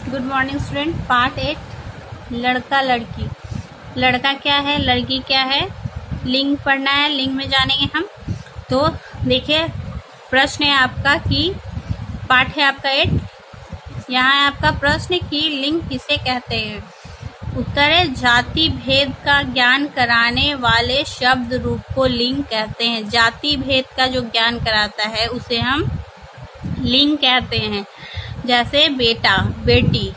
Good morning student. Part 8 लड़का लड़की। लड़का क्या है, लड़की क्या है, लिंग पढ़ना है। लिंग में जानेंगे हम। तो देखिए प्रश्न है आपका कि पाठ है आपका 8। यहाँ है आपका प्रश्न कि लिंग किसे कहते हैं। उत्तर है जाति भेद का ज्ञान कराने वाले शब्द रूप को लिंग कहते हैं। जाति भेद का जो ज्ञान कराता है उसे हम लिंग कहते हैं। जैसे बेटा बेटी,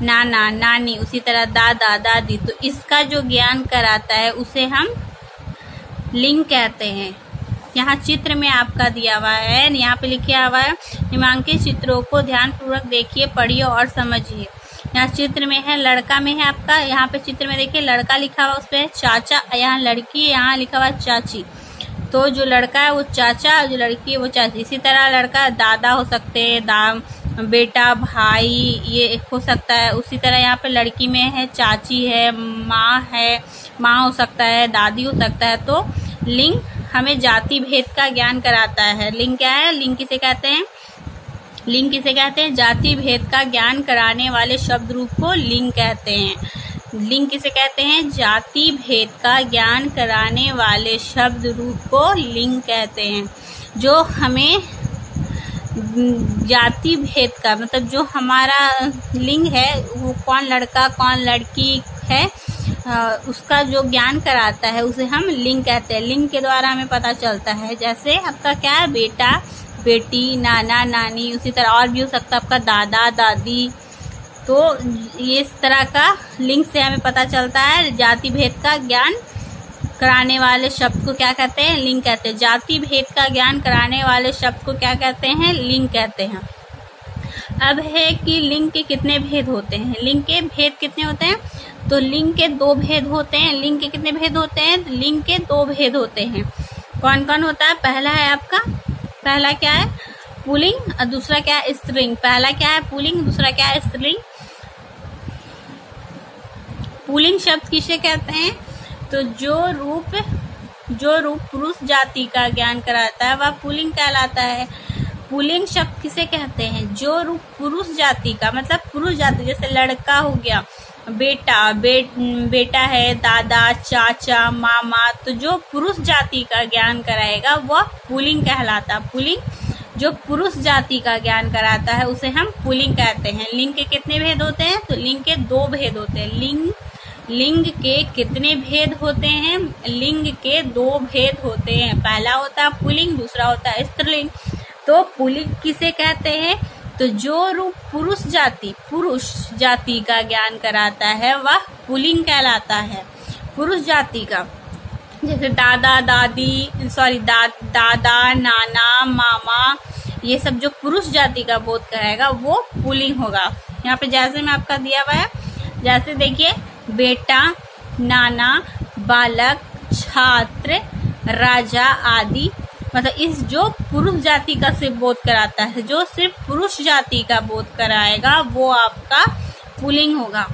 नाना नानी, उसी तरह दादा दादी, तो इसका जो ज्ञान कराता है उसे हम लिंग कहते हैं। यहाँ चित्र में आपका दिया हुआ है, यहाँ पे लिखा हुआ है निम्नांकित चित्रों को ध्यानपूर्वक देखिए, पढ़िए और समझिए। यहाँ चित्र में है, लड़का में है आपका, यहाँ पे चित्र में देखिए लड़का लिखा हुआ उस पे चाचा, यहाँ लड़की, यहाँ लिखा हुआ चाची। तो जो लड़का है वो चाचा, जो लड़की है वो चाची। इसी तरह लड़का दादा हो सकते हैं, बेटा भाई ये हो सकता है। उसी तरह यहाँ पे लड़की में है चाची है, माँ हो सकता है, दादी हो सकता है। तो लिंग हमें जाति भेद का ज्ञान कराता है। लिंग क्या है, लिंग किसे कहते हैं, लिंग किसे कहते हैं, जाति भेद का ज्ञान कराने वाले शब्द रूप को लिंग कहते हैं। लिंग किसे कहते हैं, जाति भेद का ज्ञान कराने वाले शब्द रूप को लिंग कहते हैं। जो हमें जाति भेद का मतलब जो हमारा लिंग है वो कौन लड़का कौन लड़की है उसका जो ज्ञान कराता है उसे हम लिंग कहते हैं। लिंग के द्वारा हमें पता चलता है। जैसे आपका क्या है, बेटा बेटी, नाना नानी, उसी तरह और भी हो सकता है आपका दादा दादी। तो ये इस तरह का लिंग से हमें पता चलता है। जाति भेद का ज्ञान कराने वाले शब्द को क्या कहते हैं, लिंग कहते हैं। जाति भेद का ज्ञान कराने वाले शब्द को क्या कहते हैं, लिंग कहते हैं। अब है कि लिंग के कितने भेद होते हैं। लिंग के भेद कितने होते हैं, तो लिंग के 2 भेद होते हैं। लिंग के कितने भेद होते हैं, लिंग के 2 भेद होते हैं। कौन कौन होता है, पहला है आपका, पहला क्या है पुल्लिंग और दूसरा क्या है स्त्रीलिंग। पहला क्या है पुल्लिंग, दूसरा क्या है स्त्रीलिंग। पुल्लिंग शब्द किसे कहते हैं, तो जो रूप पुरुष जाति का ज्ञान कराता है वह पुल्लिंग कहलाता है। पुल्लिंग शब्द किसे कहते हैं, जो रूप पुरुष जाति का मतलब पुरुष जाति, जैसे लड़का हो गया, बेटा बेटा है, दादा चाचा मामा, तो जो पुरुष जाति का ज्ञान कराएगा वह पुल्लिंग कहलाता है। पुल्लिंग जो पुरुष जाति का ज्ञान कराता है उसे हम पुल्लिंग कहते हैं। लिंग के कितने भेद होते हैं, तो लिंग के 2 भेद होते हैं। लिंग के कितने भेद होते हैं, लिंग के 2 भेद होते हैं। पहला होता है पुल्लिंग, दूसरा होता है स्त्रीलिंग। तो पुल्लिंग किसे कहते हैं, तो जो रूप पुरुष जाति का ज्ञान कराता है वह पुल्लिंग कहलाता है। पुरुष जाति का, जैसे दादा नाना मामा, ये सब जो पुरुष जाति का बोध कराएगा वो पुल्लिंग होगा। यहाँ पे जैसे में आपका दिया हुआ है, जैसे देखिए बेटा, नाना, बालक, छात्र, राजा आदि, मतलब इस जो पुरुष जाति का सिर्फ बोध कराता है, जो सिर्फ पुरुष जाति का बोध कराएगा वो आपका पुल्लिंग होगा।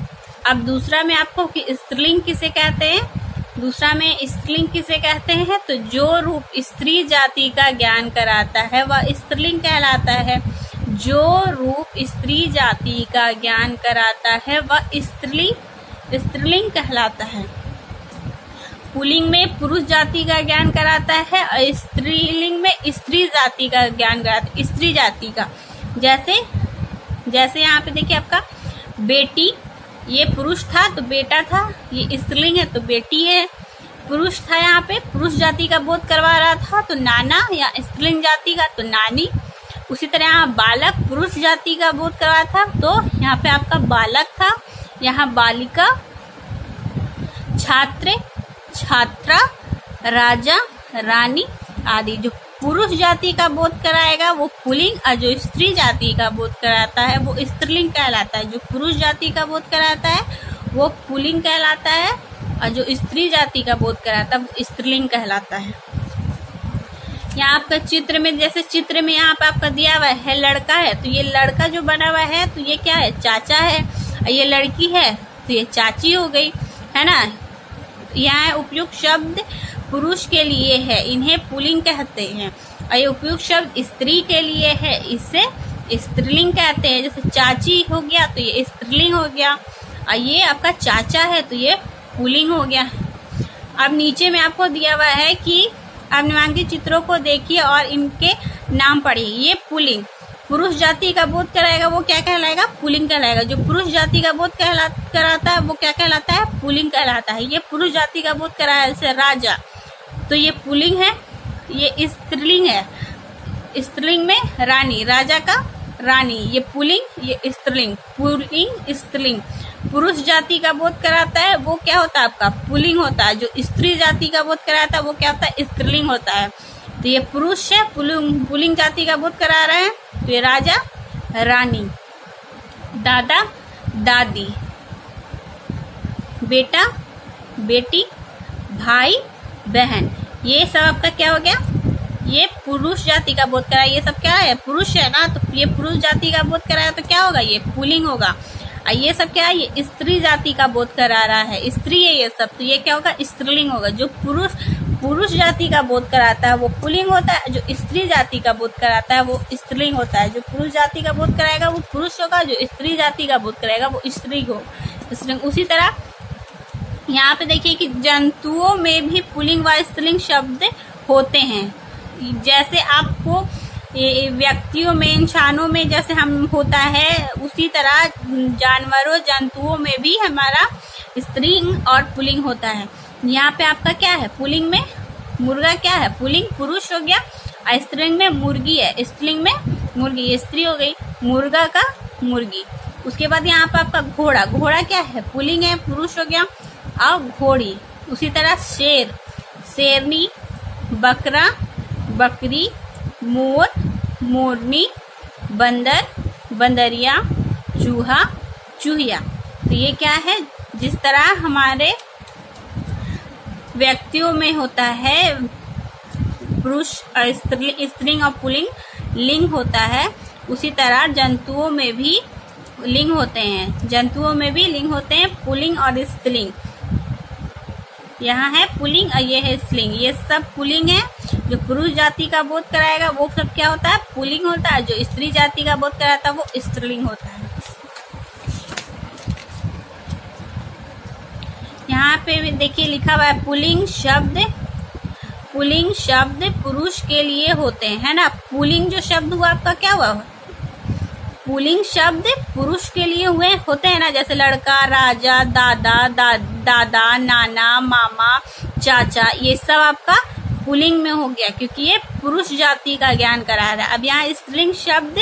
अब दूसरा में आपको स्त्रीलिंग किसे कहते हैं, दूसरा में स्त्रीलिंग किसे कहते हैं, तो जो रूप स्त्री जाति का ज्ञान कराता है वह स्त्रीलिंग कहलाता है। जो रूप स्त्री जाति का ज्ञान कराता है वह स्त्रीलिंग कहलाता है। पुल्लिंग में पुरुष जाति का ज्ञान कराता है और स्त्रीलिंग में स्त्री जाति का ज्ञान कराता है, स्त्री जाति का। जैसे यहाँ पे देखिए आपका बेटी, ये पुरुष था तो बेटा था, ये स्त्रीलिंग है तो बेटी है। पुरुष था यहाँ पे, पुरुष जाति का बोध करवा रहा था तो नाना, या स्त्रीलिंग जाति का तो नानी। उसी तरह यहाँ बालक पुरुष जाति का बोध करवा था तो यहाँ पे आपका बालक था, यहाँ बालिका, छात्र छात्रा, राजा रानी आदि। जो पुरुष जाति का बोध कराएगा वो पुल्लिंग और जो स्त्री जाति का बोध कराता है वो स्त्रीलिंग कहलाता है। जो पुरुष जाति का बोध कराता है वो पुल्लिंग कहलाता है और जो स्त्री जाति का बोध कराता है वो स्त्रीलिंग कहलाता है। यहाँ आपका चित्र में, जैसे चित्र में यहाँ पे आपका दिया हुआ है लड़का है, तो ये लड़का जो बना हुआ है तो ये क्या है, चाचा है। और ये लड़की है तो ये चाची हो गई, है ना। यहाँ उपयुक्त शब्द पुरुष के लिए है, इन्हें पुल्लिंग कहते हैं। और ये उपयुक्त शब्द स्त्री के लिए है, इसे स्त्रीलिंग कहते हैं। जैसे चाची हो गया तो ये स्त्रीलिंग हो गया, और ये आपका चाचा है तो ये पुल्लिंग हो गया। अब नीचे में आपको दिया हुआ है कि आप निम्नलिखित चित्रों को देखिए और इनके नाम पढ़िए। ये पुल्लिंग पुरुष जाति का बोध कराएगा, वो क्या कहलाएगा? पुल्लिंग कहलाएगा। जो पुरुष जाति का बोध कराता है वो क्या कहलाता है? पुल्लिंग कहलाता है। ये पुरुष जाति का बोध कराया जैसे राजा, तो ये पुल्लिंग है। ये स्त्रीलिंग है, स्त्रीलिंग में रानी, राजा का रानी, ये पुल्लिंग, ये स्त्रीलिंग, पुल्लिंग स्त्रीलिंग। पुरुष जाति का बोध कराता है वो क्या होता है? आपका पुल्लिंग होता है। जो स्त्री जाति का बोध कराता है वो क्या होता है? स्त्रीलिंग होता है। तो ये पुरुष है, पुल्लिंग जाति का बोध करा रहे हैं, तो ये राजा रानी, दादा दादी, बेटा बेटी, भाई बहन, ये सब आपका क्या हो गया? ये पुरुष जाति का बोध कराया। ये सब क्या है? पुरुष है ना, तो ये पुरुष जाति का बोध कराया तो क्या होगा? ये पुल्लिंग होगा। और ये सब क्या है? ये स्त्री जाति का बोध करा रहा है, स्त्री है ये सब, तो ये क्या होगा? स्त्रीलिंग होगा। जो पुरुष जाति का बोध कराता है वो पुल्लिंग होता है, जो स्त्री जाति का बोध कराता है वो स्त्रीलिंग होता है। जो पुरुष जाति का बोध कराएगा वो पुरुष होगा, जो स्त्री जाति का बोध कराएगा वो स्त्री हो। उसी तरह यहाँ पे देखिए कि जंतुओं में भी पुल्लिंग व स्त्रीलिंग शब्द होते हैं। जैसे आपको व्यक्तियों में, इंसानों में जैसे हम होता है, उसी तरह जानवरों जंतुओं में भी हमारा स्त्रीलिंग और पुल्लिंग होता है। यहाँ पे आपका क्या है? पुल्लिंग में मुर्गा क्या है? पुल्लिंग पुरुष हो गया, और स्त्रीलिंग में मुर्गी है, स्त्रीलिंग में मुर्गी, ये स्त्री हो गई, मुर्गा का मुर्गी। उसके बाद यहाँ पे आपका घोड़ा, घोड़ा क्या है? पुल्लिंग है, पुरुष हो गया, और घोड़ी। उसी तरह शेर, शेरनी, बकरा बकरी, मोर मोरनी, बंदर बंदरिया, चूहा चूहिया। तो ये क्या है? जिस तरह हमारे व्यक्तियों में होता है पुरुष और स्त्रीलिंग और पुल्लिंग लिंग होता है, उसी तरह जंतुओं में भी लिंग होते हैं। जंतुओं में भी लिंग होते हैं, पुल्लिंग और स्त्रीलिंग। यहाँ है पुल्लिंग और ये है स्त्रीलिंग। ये सब पुल्लिंग है। जो पुरुष जाति का बोध कराएगा वो सब क्या होता है? पुल्लिंग होता है। जो स्त्री जाति का बोध कराता है वो स्त्रीलिंग होता है। यहाँ पे देखिए लिखा हुआ है पुल्लिंग शब्द पुरुष के लिए होते हैं, है ना। पुल्लिंग जो शब्द हुआ आपका क्या हुआ? पुल्लिंग शब्द पुरुष के लिए होते हैं ना, जैसे लड़का, राजा, दादा, नाना, मामा, चाचा, ये सब आपका पुल्लिंग में हो गया, क्योंकि ये पुरुष जाति का ज्ञान करा रहा है। अब यहाँ स्त्रीलिंग शब्द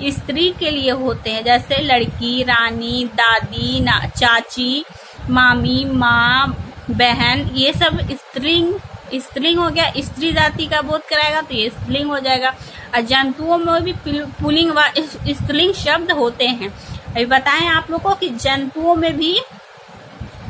स्त्री के लिए होते हैं, जैसे लड़की, रानी, दादी, चाची, मामी, माँ, बहन, ये सब स्त्रीलिंग हो गया। स्त्री जाति का बोध कराएगा तो ये स्त्रीलिंग हो जाएगा। और जंतुओं में भी पुल्लिंग व स्त्रीलिंग शब्द होते हैं। अभी बताएं आप लोगों को कि जंतुओं में भी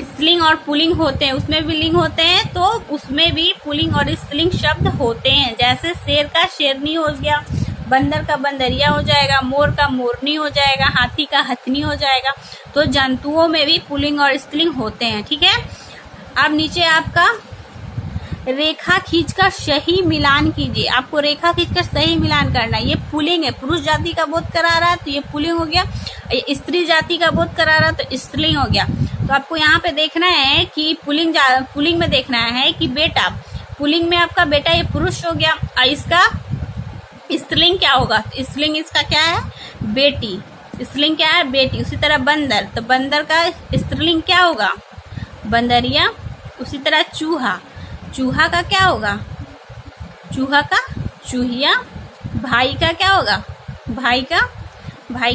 स्त्रीलिंग और पुल्लिंग होते हैं, उसमें भी लिंग होते हैं, तो उसमें भी पुल्लिंग और स्त्रीलिंग शब्द होते हैं। जैसे शेर का शेरनी हो गया, बंदर का बंदरिया हो जाएगा, मोर का मोरनी हो जाएगा, हाथी का हथनी हो जाएगा। तो जंतुओं में भी पुल्लिंग और स्त्रीलिंग होते हैं। ठीक है। अब नीचे आपका रेखा खींचकर सही मिलान कीजिए। आपको रेखा खींचकर सही मिलान करना है। ये पुल्लिंग है, पुरुष जाति का बोध करा रहा है तो ये पुल्लिंग हो गया। ये स्त्री जाति का बोध करा रहा है तो स्त्रीलिंग हो गया। तो आपको यहाँ पे देखना है कि पुल्लिंग में देखना है कि बेटा, पुल्लिंग में आपका बेटा ये पुरुष हो गया, और इसका स्त्रीलिंग क्या होगा? स्त्रीलिंग इसका क्या है? बेटी। स्त्रीलिंग क्या है? बेटी। उसी तरह बंदर, तो बंदर का स्त्रीलिंग क्या होगा? बंदरिया। उसी तरह चूहा, चूहा का क्या होगा? चूहा का चूहिया। भाई का क्या होगा? भाई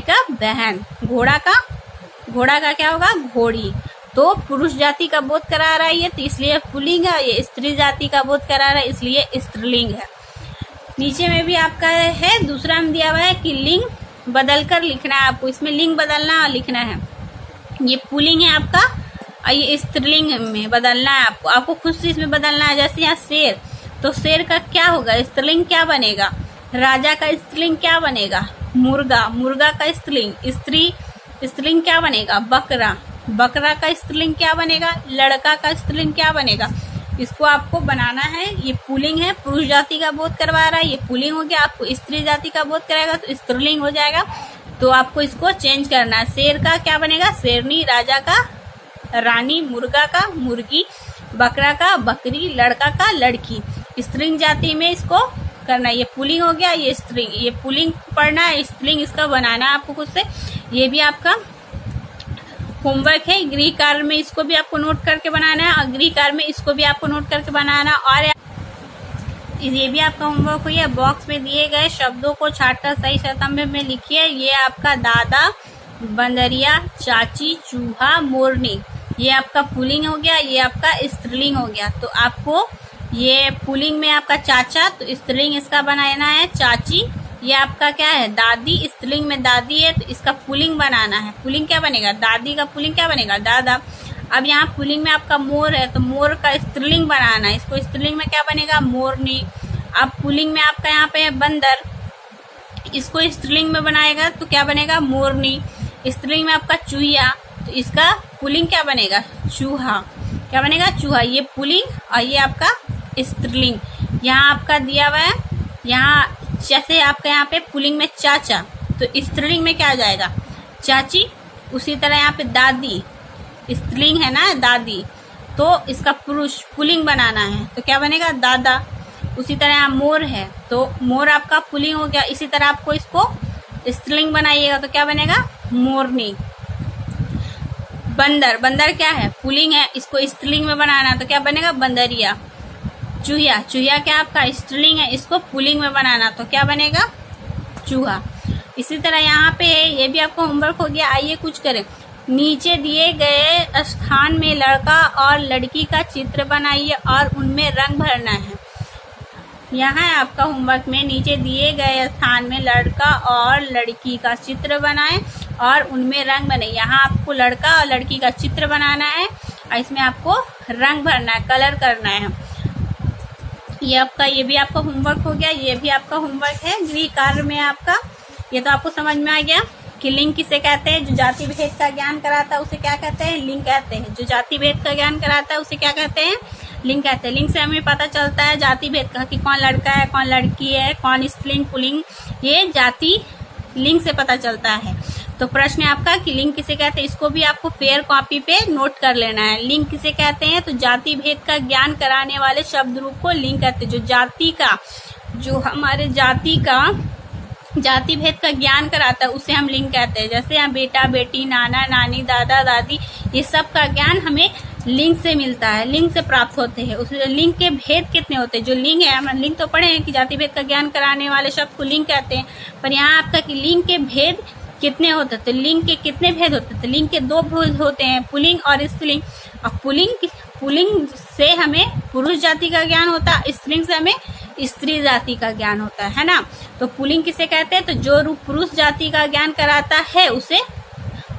का बहन। घोड़ा का क्या होगा? घोड़ी। तो पुरुष जाति का बोध करा रहा है ये, तो इसलिए पुल्लिंग है। ये स्त्री जाति का बोध करा रहा है, इसलिए स्त्रीलिंग है। नीचे में भी आपका है दूसरा में दिया हुआ है कि लिंग बदल कर लिखना है आपको। इसमें लिंग बदलना और लिखना है। ये पुल्लिंग है आपका, और ये स्त्रीलिंग में बदलना है आपको खुद से इसमें बदलना है। जैसे यहाँ शेर, तो शेर का क्या होगा? स्त्रीलिंग क्या बनेगा? राजा का स्त्रीलिंग क्या बनेगा? मुर्गा का स्त्रीलिंग। स्त्रीलिंग क्या बनेगा? बकरा का स्त्रीलिंग क्या बनेगा? लड़का का स्त्रीलिंग क्या बनेगा? इसको आपको बनाना है। ये पुल्लिंग है, पुरुष जाति का बोध करवा रहा है, ये पुल्लिंग हो गया। आपको स्त्री जाति का बोध कराएगा तो स्त्रीलिंग हो जाएगा। तो आपको इसको चेंज करना है। शेर का क्या बनेगा? शेरनी, राजा का रानी, मुर्गा का मुर्गी, बकरा का बकरी, लड़का का लड़की। स्त्रीलिंग जाति में इसको करना है। ये पुल्लिंग हो गया, ये स्त्रीलिंग, ये पुल्लिंग पढ़ना है, स्त्रीलिंग इसका बनाना है आपको खुद से। ये भी आपका होमवर्क है। गृह कार्य में इसको भी आपको नोट करके बनाना है और गृह कार्य में इसको भी आपको नोट करके बनाना। और ये भी आपका होमवर्क हुई है। बॉक्स में दिए गए शब्दों को छांटकर सही शतम्भ में लिखिए। ये आपका दादा, बंदरिया, चाची, चूहा, मोरनी, ये आपका पुल्लिंग हो गया, ये आपका स्त्रीलिंग हो गया। तो आपको ये पुल्लिंग में आपका चाचा, तो स्त्रीलिंग इसका बनाना है चाची। ये आपका क्या है? दादी, स्त्रीलिंग में दादी है तो इसका पुल्लिंग बनाना है। पुल्लिंग क्या बनेगा? दादी का पुल्लिंग क्या बनेगा? दादा। अब यहाँ पुल्लिंग में आपका मोर है तो मोर का स्त्रीलिंग बनाना है। इसको स्त्रीलिंग में क्या बनेगा? मोरनी। अब पुल्लिंग में आपका यहाँ पे है बंदर, इसको स्त्रीलिंग में बनाएगा तो क्या बनेगा? मोरनी। स्त्रीलिंग में आपका चूहिया, तो इसका पुल्लिंग क्या बनेगा? चूहा। क्या बनेगा? चूहा। ये पुल्लिंग और ये आपका स्त्रीलिंग। यहाँ आपका दिया हुआ है, यहाँ जैसे आपका यहाँ पे पुल्लिंग में चाचा, तो स्त्रीलिंग में क्या आ जाएगा? चाची। उसी तरह यहाँ पे दादी, स्त्रीलिंग है ना दादी, तो इसका पुरुष पुल्लिंग बनाना है तो क्या बनेगा? दादा। उसी तरह यहाँ मोर है तो मोर आपका पुल्लिंग हो गया। इसी तरह आपको इसको स्त्रीलिंग बनाइएगा तो क्या बनेगा? मोरनी। बंदर, बंदर क्या है? पुल्लिंग है, इसको स्त्रीलिंग में बनाना है तो क्या बनेगा? बंदरिया। चूहिया, चूहिया क्या आपका? स्त्रीलिंग है, इसको पुल्लिंग में बनाना तो क्या बनेगा? चूहा। इसी तरह यहाँ पे ये भी आपका होमवर्क हो गया। आइए कुछ करें। नीचे दिए गए स्थान में लड़का और लड़की का चित्र बनाइए और उनमें रंग भरना है। यहाँ आपका होमवर्क में नीचे दिए गए स्थान में लड़का और लड़की का चित्र बनाएं और उनमें रंग बने। यहाँ आपको लड़का और लड़की का चित्र बनाना है और इसमें आपको रंग भरना है, कलर करना है। ये भी आपका होमवर्क हो गया। ये भी आपका होमवर्क है गृह कार्य में आपका। ये तो आपको समझ में आ गया कि लिंग किसे कहते हैं? जो जाति भेद का ज्ञान कराता है उसे क्या कहते हैं? लिंग कहते हैं। जो जाति भेद का ज्ञान कराता है उसे क्या कहते हैं? लिंग कहते हैं। लिंग से हमें पता चलता है जाति भेद का कि कौन लड़का है, कौन लड़की है, कौन स्त्रीलिंग पुल्लिंग, ये जाति लिंग से पता चलता है। तो प्रश्न है आपका कि लिंग किसे कहते हैं? इसको भी आपको फेयर कॉपी पे नोट कर लेना है। लिंग किसे कहते हैं? तो जाति भेद का ज्ञान कराने वाले शब्द रूप को लिंग कहते हैं। जो जाति का, जो हमारे जाति का जाति भेद का ज्ञान कराता है उसे हम लिंग कहते हैं। जैसे यहाँ बेटा, बेटी, नाना, नानी, दादा, दादी, ये सब का ज्ञान हमें लिंग से मिलता है, लिंग से प्राप्त होते हैं। उस लिंग के भेद कितने होते हैं? जो लिंग है, हम लिंग तो पढ़े हैं कि जाति भेद का ज्ञान कराने वाले शब्द को लिंग कहते हैं, पर यहाँ आपका कि लिंग के भेद कितने होते हैं? तो लिंग के कितने भेद होते हैं? तो लिंग के दो भेद होते हैं, पुल्लिंग और स्त्रीलिंग। और पुल्लिंग से हमें पुरुष जाति का ज्ञान होता है, स्त्रीलिंग से हमें स्त्री जाति का ज्ञान होता है ना। तो पुल्लिंग किसे कहते हैं? तो जो रूप पुरुष जाति का ज्ञान कराता है उसे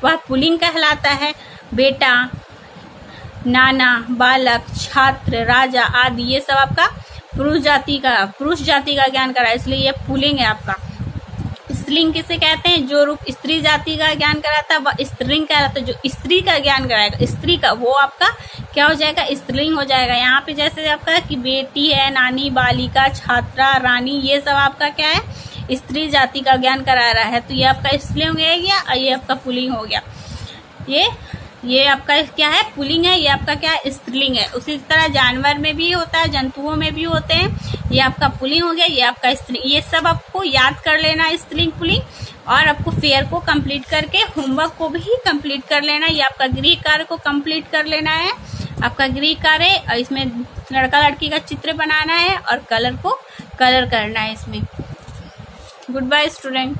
वह पुल्लिंग कहलाता है। बेटा, नाना, बालक, छात्र, राजा आदि ये सब आपका पुरुष जाति का ज्ञान करा, इसलिए ये पुल्लिंग है आपका। स्त्रीलिंग किसे कहते हैं? जो रूप स्त्री जाति का ज्ञान कराता है वह स्त्रीलिंग कहलाता है। जो स्त्री का ज्ञान कराएगा, स्त्री का, वो आपका क्या हो जाएगा? स्त्रीलिंग हो जाएगा। यहाँ पे जैसे आपका कि बेटी है, नानी, बालिका, छात्रा, रानी, ये सब आपका क्या है? स्त्री जाति का ज्ञान करा रहा है। तो ये आपका स्त्रीलिंग हो गया और ये आपका पुल्लिंग हो गया। ये आपका क्या है? पुल्लिंग है। ये आपका क्या है? स्त्रीलिंग है। उसी तरह जानवर में भी होता है, जंतुओं में भी होते हैं। ये आपका पुल्लिंग हो गया, ये आपका स्त्रीलिंग। ये सब आपको याद कर लेना है, स्त्रीलिंग पुल्लिंग, और आपको फेयर को कंप्लीट करके होमवर्क को भी कंप्लीट कर लेना है। ये आपका गृह कार्य को कंप्लीट कर लेना है, आपका गृह कार्य, और इसमें लड़का लड़की का चित्र बनाना है और कलर को कलर करना है इसमें। Good bye student.